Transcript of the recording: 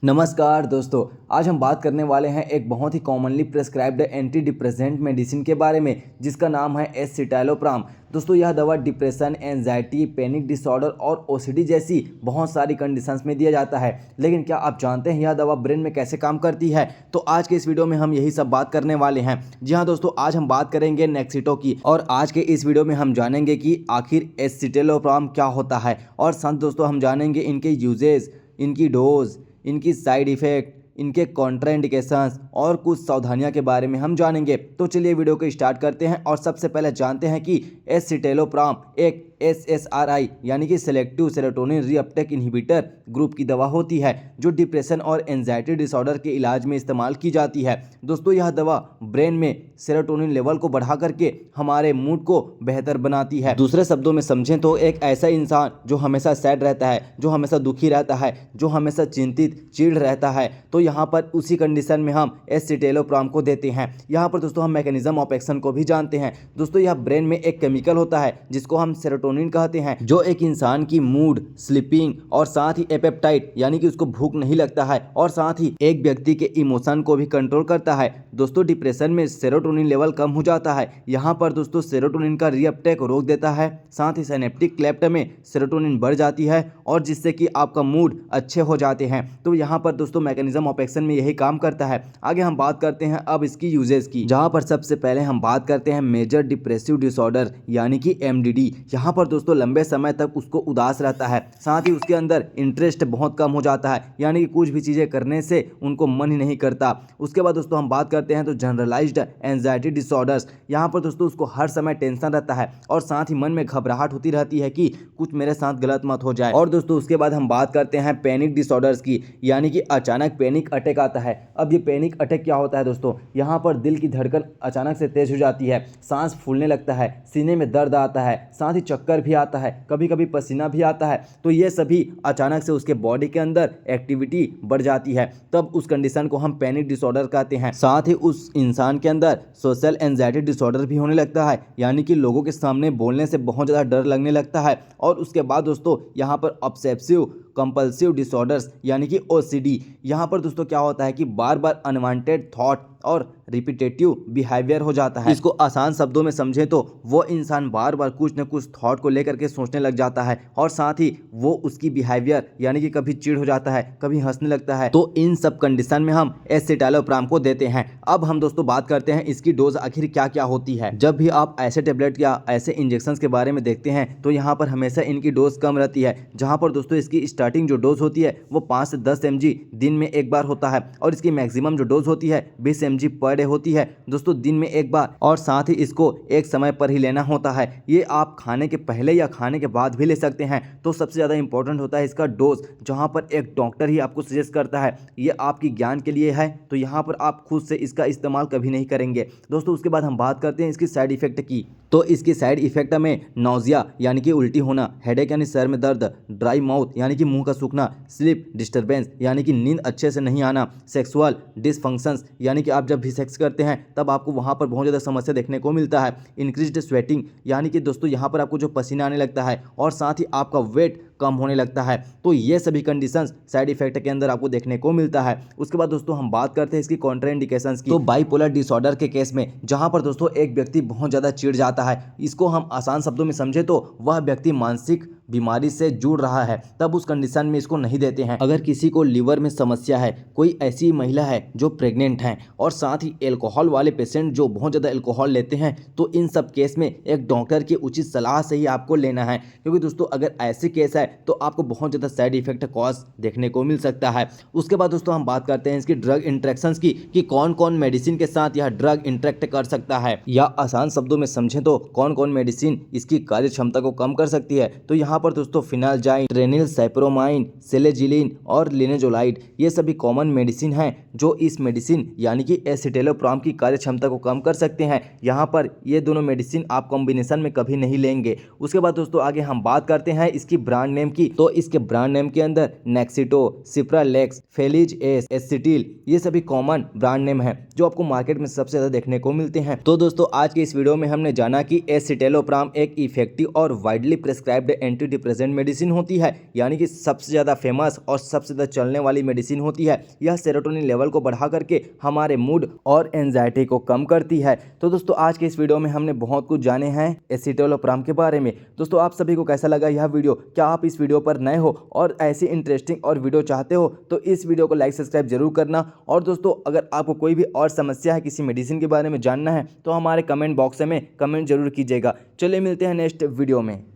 नमस्कार दोस्तों, आज हम बात करने वाले हैं एक बहुत ही commonly prescribed antidepressant medicine के बारे में जिसका नाम है एसिटालोप्राम। दोस्तों यह दवा डिप्रेशन, एंजाइटी, पैनिक डिसऑर्डर और ओसीडी जैसी बहुत सारी कंडीशंस में दिया जाता है। लेकिन क्या आप जानते हैं यह दवा ब्रेन में कैसे काम करती है? तो आज के इस वीडियो में हम यही सब बात करने वाले हैं। जी हाँ दोस्तों, आज हम बात करेंगे नेक्सिटो की और आज के इस वीडियो में हम जानेंगे कि आखिर एसिटालोप्राम क्या होता है और साथ दोस्तों हम जानेंगे इनके यूजेस, इनकी डोज, इनकी साइड इफ़ेक्ट, इनके कॉन्ट्राइंडिकेशंस और कुछ सावधानियां के बारे में हम जानेंगे। तो चलिए वीडियो को स्टार्ट करते हैं और सबसे पहले जानते हैं कि एसिटालोप्राम एक SSRI यानी कि selective serotonin reuptake inhibitor group की दवा होती है जो डिप्रेशन और एंजाइटी डिसऑर्डर के इलाज में इस्तेमाल की जाती है। दोस्तों यह दवा ब्रेन में सेरोटोनिन लेवल को बढ़ा करके हमारे मूड को बेहतर बनाती है। दूसरे शब्दों में समझें तो एक ऐसा इंसान जो हमेशा सैड रहता है, जो हमेशा दुखी रहता है, जो हमेशा चिंतित चिढ़ रहता है, तो यहाँ पर उसी कंडीशन में हम एसिटालोप्राम को देते हैं। यहाँ पर दोस्तों हम मैकेनिज्म ऑफ एक्शन को भी जानते हैं। दोस्तों यह ब्रेन में एक केमिकल होता है जिसको हम सेरोटोनिन कहते हैं, जो एक इंसान की मूड, स्लीपिंग और साथ ही एपेटाइट यानी कि उसको भूख नहीं लगता है और साथ ही एक व्यक्ति के इमोशन को भी कंट्रोल करता है। दोस्तों डिप्रेशन में सेरोटोनिन लेवल कम हो जाता है। यहाँ पर दोस्तों सेरोटोनिन का रीअपटेक रोक देता है, साथ ही सिनेप्टिक क्लेफ्ट में सेरोटोनिन बढ़ जाती है और जिससे कि आपका मूड अच्छे हो जाते हैं। तो यहाँ पर दोस्तों मैकेनिज्म ऑफ एक्शन में यही काम करता है। आगे हम बात करते हैं अब इसकी यूजेस की, जहाँ पर सबसे पहले हम बात करते हैं मेजर डिप्रेसिव डिसऑर्डर यानी कि MDD। यहाँ पर दोस्तों लंबे समय तक उसको उदास रहता है, साथ ही उसके अंदर इंटरेस्ट बहुत कम हो जाता है, यानी कि कुछ भी चीज़ें करने से उनको मन ही नहीं करता। उसके बाद दोस्तों हम बात करते हैं तो जनरलाइज्ड एंजाइटी डिसऑर्डर्स। यहाँ पर दोस्तों उसको हर समय टेंशन रहता है और साथ ही मन में घबराहट होती रहती है कि कुछ मेरे साथ गलत मत हो जाए। और दोस्तों उसके बाद हम बात करते हैं पैनिक डिसऑर्डर्स की, यानी कि अचानक पैनिक अटैक आता है। अब ये पैनिक अटैक क्या होता है दोस्तों? यहाँ पर दिल की धड़कन अचानक से तेज हो जाती है, सांस फूलने लगता है, सीने में दर्द आता है, साथ ही चक्कर भी आता है, कभी कभी पसीना भी आता है। तो ये सभी अचानक से उसके बॉडी के अंदर एक्टिविटी बढ़ जाती है, तब उस कंडीशन को हम पैनिक डिसऑर्डर कहते हैं। साथ ही उस इंसान के अंदर सोशल एंजाइटी डिसऑर्डर भी होने लगता है, यानी कि लोगों के सामने बोलने से बहुत ज़्यादा डर लगने लगता है। और उसके बाद दोस्तों यहाँ पर ऑब्सेसिव कंपल्सिव डिसऑर्डर्स यानी कि OCD। यहाँ पर दोस्तों क्या होता है कि बार बार अनवांटेड थॉट और रिपीटेटिव बिहेवियर हो जाता है। इसको आसान शब्दों में समझें तो वो इंसान बार बार कुछ न कुछ थॉट को लेकर के सोचने लग जाता है और साथ ही वो उसकी बिहेवियर यानी कि कभी चिढ़ हो जाता है, कभी हंसने लगता है। तो इन सब कंडीशन में हम एसिटालोप्राम को देते हैं। अब हम दोस्तों बात करते हैं इसकी डोज आखिर क्या क्या होती है। जब भी आप ऐसे टेबलेट या ऐसे इंजेक्शन के बारे में देखते हैं तो यहाँ पर हमेशा इनकी डोज कम रहती है, जहाँ पर दोस्तों इसकी स्टार्टिंग जो डोज होती है वो 5 से 10 mg दिन में एक बार होता है और इसकी मैक्सिमम जो डोज होती है 20 mg पर डे होती है दोस्तों, दिन में एक बार। और साथ ही इसको एक समय पर ही लेना होता है। ये आप खाने के पहले या खाने के बाद भी ले सकते हैं। तो सबसे ज़्यादा इंपॉर्टेंट होता है इसका डोज, जहाँ पर एक डॉक्टर ही आपको सजेस्ट करता है। ये आपकी ज्ञान के लिए है, तो यहाँ पर आप खुद से इसका इस्तेमाल कभी नहीं करेंगे दोस्तों। उसके बाद हम बात करते हैं इसकी साइड इफेक्ट की। तो इसकी साइड इफेक्ट में नौजिया यानी कि उल्टी होना, हेडेक यानी सर में दर्द, ड्राई माउथ यानी कि मुंह का सूखना, स्लीप डिस्टर्बेंस यानी कि नींद अच्छे से नहीं आना, सेक्सुअल डिसफंक्शंस यानी कि आप जब भी सेक्स करते हैं तब आपको वहाँ पर बहुत ज़्यादा समस्या देखने को मिलता है, इंक्रीज्ड स्वेटिंग यानी कि दोस्तों यहाँ पर आपको जो पसीना आने लगता है और साथ ही आपका वेट कम होने लगता है। तो ये सभी कंडीशंस साइड इफेक्ट के अंदर आपको देखने को मिलता है। उसके बाद दोस्तों हम बात करते हैं इसकी कॉन्ट्राइंडिकेशंस की। तो बाइपोलर डिसऑर्डर के केस में जहां पर दोस्तों एक व्यक्ति बहुत ज़्यादा चिढ़ जाता है, इसको हम आसान शब्दों में समझे तो वह व्यक्ति मानसिक बीमारी से जुड़ रहा है, तब उस कंडीशन में इसको नहीं देते हैं। अगर किसी को लीवर में समस्या है, कोई ऐसी महिला है जो प्रेग्नेंट है और साथ ही एल्कोहल वाले पेशेंट जो बहुत ज़्यादा एल्कोहल लेते हैं, तो इन सब केस में एक डॉक्टर की उचित सलाह से ही आपको लेना है, क्योंकि दोस्तों अगर ऐसे केस है तो आपको बहुत ज़्यादा साइड इफेक्ट कॉज देखने को मिल सकता है। उसके बाद दोस्तों हम बात करते हैं इसकी ड्रग इंट्रैक्शंस की, कि कौन कौन मेडिसिन के साथ यह ड्रग इंट्रैक्ट कर सकता है, या आसान शब्दों में समझें तो कौन कौन मेडिसिन इसकी कार्य क्षमता को कम कर सकती है। तो यहाँ पर दोस्तों फिनालजाइन, ट्रेनिल साइप्रोमाइन, सेलेजिलिन और लिनेजोलाइड ये सभी कॉमन मेडिसिन हैं जो इस मेडिसिन यानी कि एसिटालोप्राम की कार्य क्षमता को कम कर सकते हैं। यहाँ पर ये दोनों मेडिसिन आप कॉम्बिनेशन में कभी नहीं लेंगे। उसके बाद दोस्तों आगे हम बात करते हैं इसकी ब्रांड नेम की। तो इसके ब्रांड नेम के अंदर नेक्सिटो, सिप्रालेक्स, फेलिज एस, एसिटिल ये सभी कॉमन ब्रांड नेम हैं जो आपको मार्केट में सबसे ज़्यादा देखने को मिलते हैं। तो दोस्तों आज के इस वीडियो में हमने जाना कि एसिटालोप्राम एक इफेक्टिव और widely prescribed antidepressant medicine होती है, यानी कि सबसे ज़्यादा फेमस और सबसे ज़्यादा चलने वाली मेडिसिन होती है। यह सेरोटोनिन लेवल को बढ़ा करके हमारे मूड और एंजाइटी को कम करती है। तो दोस्तों आज के इस वीडियो में हमने बहुत कुछ जाने हैं एसिटोलोप्राम के बारे में। दोस्तों आप सभी को कैसा लगा यह वीडियो? क्या आप इस वीडियो पर नए हो और ऐसी इंटरेस्टिंग और वीडियो चाहते हो तो इस वीडियो को लाइक सब्सक्राइब जरूर करना। और दोस्तों अगर आपको कोई भी और समस्या है, किसी मेडिसिन के बारे में जानना है, तो हमारे कमेंट बॉक्स में कमेंट जरूर कीजिएगा। चलिए मिलते हैं नेक्स्ट वीडियो में।